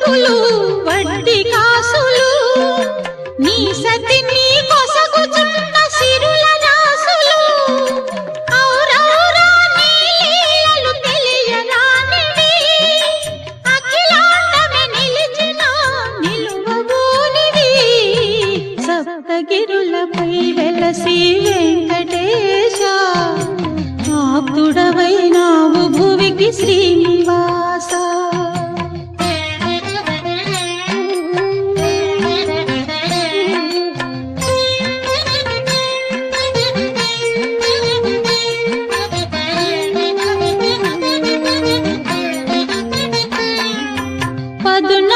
అప్పులు వడ్డీ కాసులు నీ సతి నీ కొసగుచున్న సిరుల రాసులు ఔరౌరా నీ లీలలు తెలియరానివి అఖిలాండమే నిలిచిన నిలువబోనివి సప్తగిరులపై వెలసి వెంకటేశ ఆప్తుడవైనావు భువికి శ్రీనివాస పదున